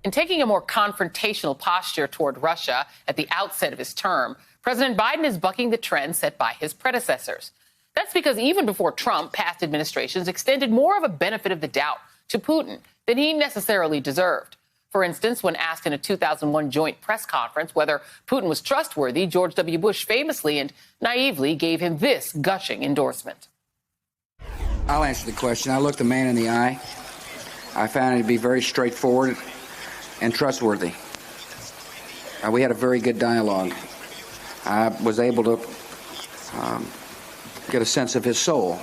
In taking a more confrontational posture toward Russia at the outset of his term, President Biden is bucking the trend set by his predecessors. That's because even before Trump, past administrations extended more of a benefit of the doubt to Putin than he necessarily deserved. For instance, when asked in a 2001 joint press conference whether Putin was trustworthy, George W. Bush famously and naively gave him this gushing endorsement. I'll answer the question. I looked the man in the eye. I found it to be very straightforward and trustworthy. We had a very good dialogue. I was able to get a sense of his soul.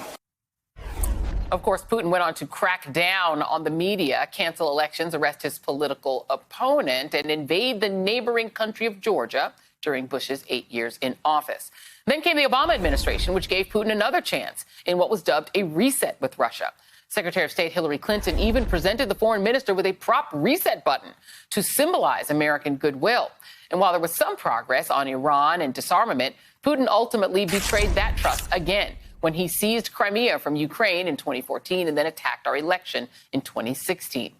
Of course, Putin went on to crack down on the media, cancel elections, arrest his political opponent, and invade the neighboring country of Georgia during Bush's 8 years in office. Then came the Obama administration, which gave Putin another chance in what was dubbed a reset with Russia. Secretary of State Hillary Clinton even presented the foreign minister with a prop reset button to symbolize American goodwill. And while there was some progress on Iran and disarmament, Putin ultimately betrayed that trust again when he seized Crimea from Ukraine in 2014 and then attacked our election in 2016.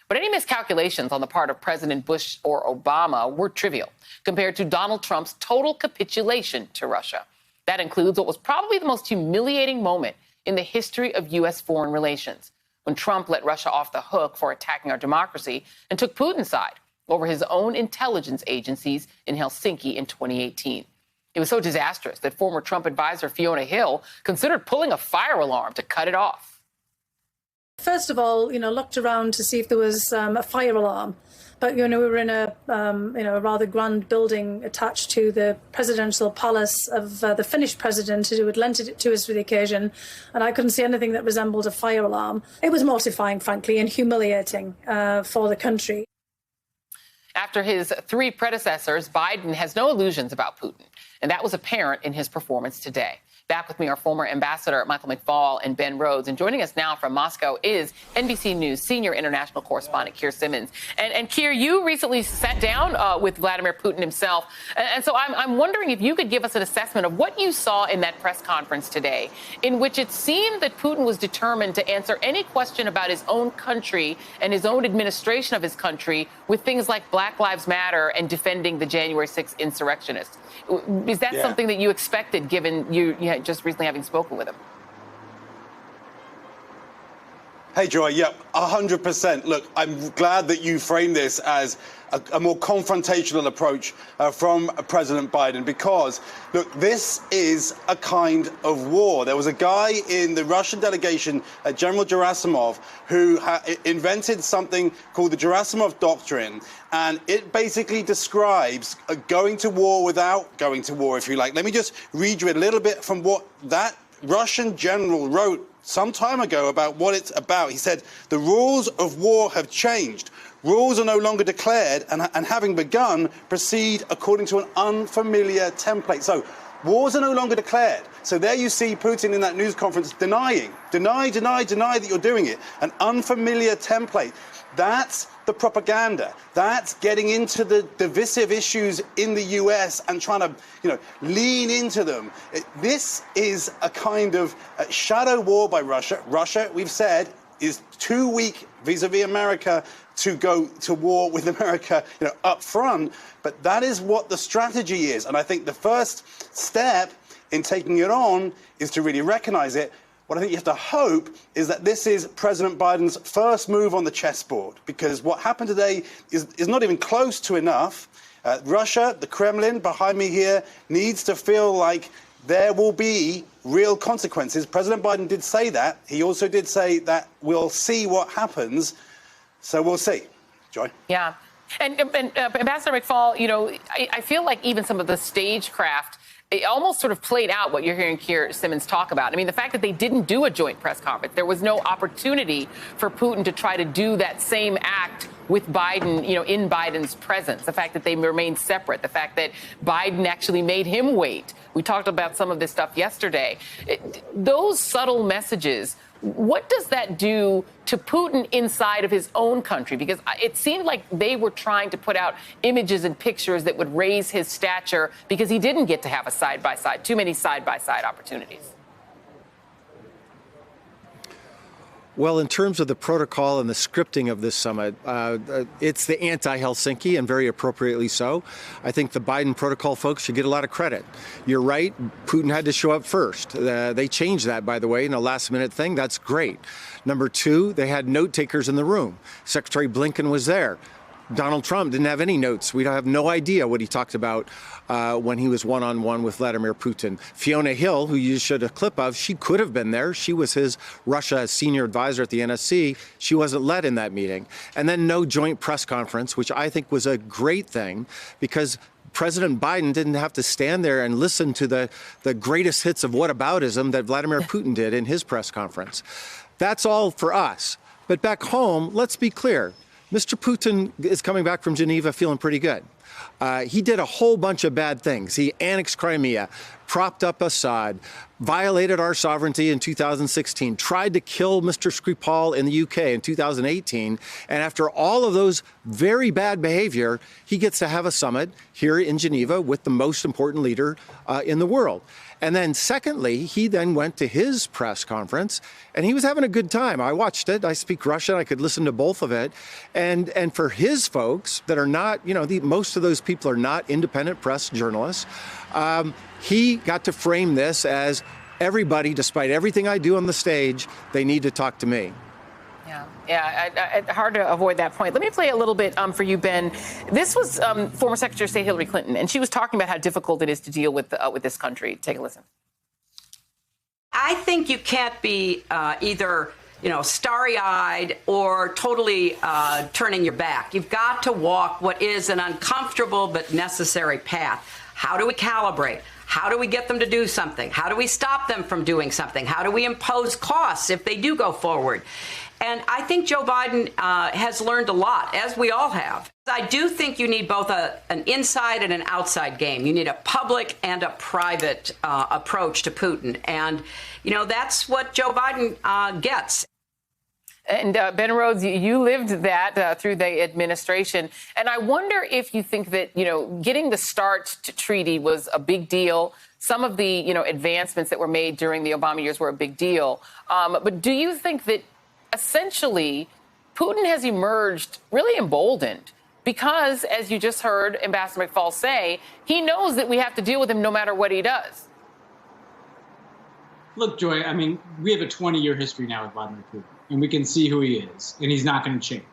But any miscalculations on the part of President Bush or Obama were trivial compared to Donald Trump's total capitulation to Russia. That includes what was probably the most humiliating moment in the history of U.S. foreign relations, when Trump let Russia off the hook for attacking our democracy and took Putin's side over his own intelligence agencies in Helsinki in 2018. It was so disastrous that former Trump advisor Fiona Hill considered pulling a fire alarm to cut it off. First of all, looked around to see if there was a fire alarm. But, we were in a rather grand building attached to the presidential palace of the Finnish president who had lent it to us for the occasion. And I couldn't see anything that resembled a fire alarm. It was mortifying, frankly, and humiliating for the country. After his three predecessors, Biden has no illusions about Putin. And that was apparent in his performance today. Back with me are former Ambassador Michael McFaul and Ben Rhodes. And joining us now from Moscow is NBC News senior international correspondent Keir Simmons. And Keir, you recently sat down with Vladimir Putin himself. And so I'm wondering if you could give us an assessment of what you saw in that press conference today, in which it seemed that Putin was determined to answer any question about his own country and his own administration of his country with things like Black Lives Matter and defending the January 6th insurrectionists. Is that something that you expected, given you just recently having spoken with him? Hey, Joy. Yeah, 100%. Look, I'm glad that you framed this as a more confrontational approach from President Biden, because, look, this is a kind of war. There was a guy in the Russian delegation, General Gerasimov, who invented something called the Gerasimov Doctrine, and it basically describes going to war without going to war, if you like. Let me just read you a little bit from what that Russian general wrote some time ago about what it's about. He said, "The rules of war have changed. Rules are no longer declared and having begun, proceed according to an unfamiliar template." So wars are no longer declared. So there you see Putin in that news conference deny that you're doing it. An unfamiliar template. That's the propaganda. That's getting into the divisive issues in the US and trying to, lean into them. This is a kind of shadow war by Russia. Russia, we've said, is too weak vis-a-vis America to go to war with America, up front. But that is what the strategy is. And I think the first step in taking it on is to really recognize it. What I think you have to hope is that this is President Biden's first move on the chessboard, because what happened today is not even close to enough. Russia, the Kremlin behind me here, needs to feel like there will be real consequences. President Biden did say that. He also did say that we'll see what happens. So we'll see. Joy? Yeah. And Ambassador McFaul, I feel like even some of the stagecraft, it almost sort of played out what you're hearing Keir Simmons talk about. I mean, the fact that they didn't do a joint press conference, there was no opportunity for Putin to try to do that same act with Biden, in Biden's presence. The fact that they remained separate, the fact that Biden actually made him wait. We talked about some of this stuff yesterday. Those subtle messages, what does that do to Putin inside of his own country? Because it seemed like they were trying to put out images and pictures that would raise his stature, because he didn't get to have a too many side-by-side opportunities. Well, in terms of the protocol and the scripting of this summit, it's the anti-Helsinki, and very appropriately so. I think the Biden protocol folks should get a lot of credit. You're right, Putin had to show up first. They changed that, by the way, in a last-minute thing. That's great. Number two, they had note takers in the room. Secretary Blinken was there. Donald Trump didn't have any notes. We have no idea what he talked about when he was one-on-one with Vladimir Putin. Fiona Hill, who you showed a clip of, she could have been there. She was his Russia senior advisor at the NSC. She wasn't led in that meeting. And then no joint press conference, which I think was a great thing because President Biden didn't have to stand there and listen to the greatest hits of whataboutism that Vladimir Putin did in his press conference. That's all for us. But back home, let's be clear. Mr. Putin is coming back from Geneva feeling pretty good. He did a whole bunch of bad things. He annexed Crimea, propped up Assad, violated our sovereignty in 2016, tried to kill Mr. Skripal in the UK in 2018. And after all of those very bad behavior, he gets to have a summit here in Geneva with the most important leader in the world. And then secondly, he then went to his press conference and he was having a good time. I watched it. I speak Russian. I could listen to both of it. And for his folks that are not, most of those people are not independent press journalists. He got to frame this as everybody, despite everything I do on the stage, they need to talk to me. Yeah, hard to avoid that point. Let me play a little bit for you, Ben. This was former Secretary of State Hillary Clinton, and she was talking about how difficult it is to deal with this country. Take a listen. I think you can't be either, starry-eyed or totally turning your back. You've got to walk what is an uncomfortable but necessary path. How do we calibrate? How do we get them to do something? How do we stop them from doing something? How do we impose costs if they do go forward? And I think Joe Biden has learned a lot, as we all have. I do think you need both an inside and an outside game. You need a public and a private approach to Putin. And, that's what Joe Biden gets. And Ben Rhodes, you lived that through the administration. And I wonder if you think that, getting the START treaty was a big deal. Some of the, advancements that were made during the Obama years were a big deal. But do you think that essentially Putin has emerged really emboldened because, as you just heard Ambassador McFaul say, he knows that we have to deal with him no matter what he does? Look, Joy, we have a 20-year history now with Vladimir Putin, and we can see who he is, and he's not going to change.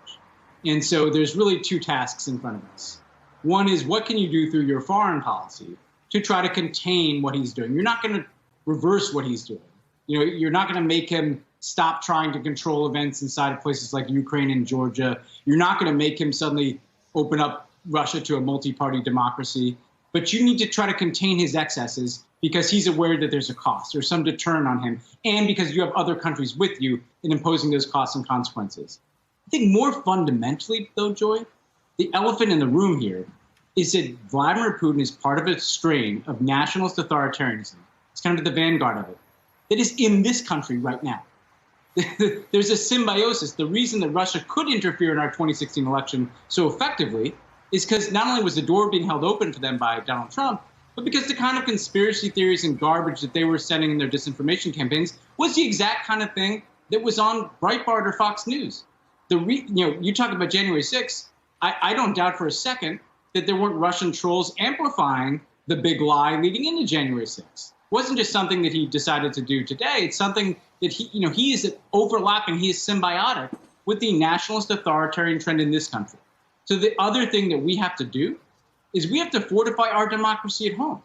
And so there's really two tasks in front of us. One is, what can you do through your foreign policy to try to contain what he's doing? You're not going to reverse what he's doing. You're not going to make him stop trying to control events inside of places like Ukraine and Georgia. You're not going to make him suddenly open up Russia to a multi-party democracy. But you need to try to contain his excesses because he's aware that there's a cost or some deterrent on him, and because you have other countries with you in imposing those costs and consequences. I think more fundamentally, though, Joy, the elephant in the room here is that Vladimir Putin is part of a strain of nationalist authoritarianism. It's kind of the vanguard of it. That is in this country right now. There's a symbiosis. The reason that Russia could interfere in our 2016 election so effectively is because not only was the door being held open for them by Donald Trump, but because the kind of conspiracy theories and garbage that they were sending in their disinformation campaigns was the exact kind of thing that was on Breitbart or Fox News. You talk about January 6th. I don't doubt for a second that there weren't Russian trolls amplifying the big lie leading into January 6th. It wasn't just something that he decided to do today. It's something that he is overlapping, he is symbiotic with the nationalist authoritarian trend in this country. So the other thing that we have to do is we have to fortify our democracy at home.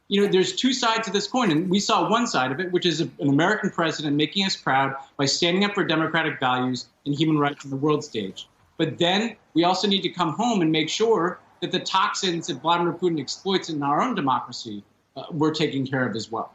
There's two sides of this coin, and we saw one side of it, which is an American president making us proud by standing up for democratic values and human rights on the world stage. But then we also need to come home and make sure that the toxins that Vladimir Putin exploits in our own democracy we're taking care of as well.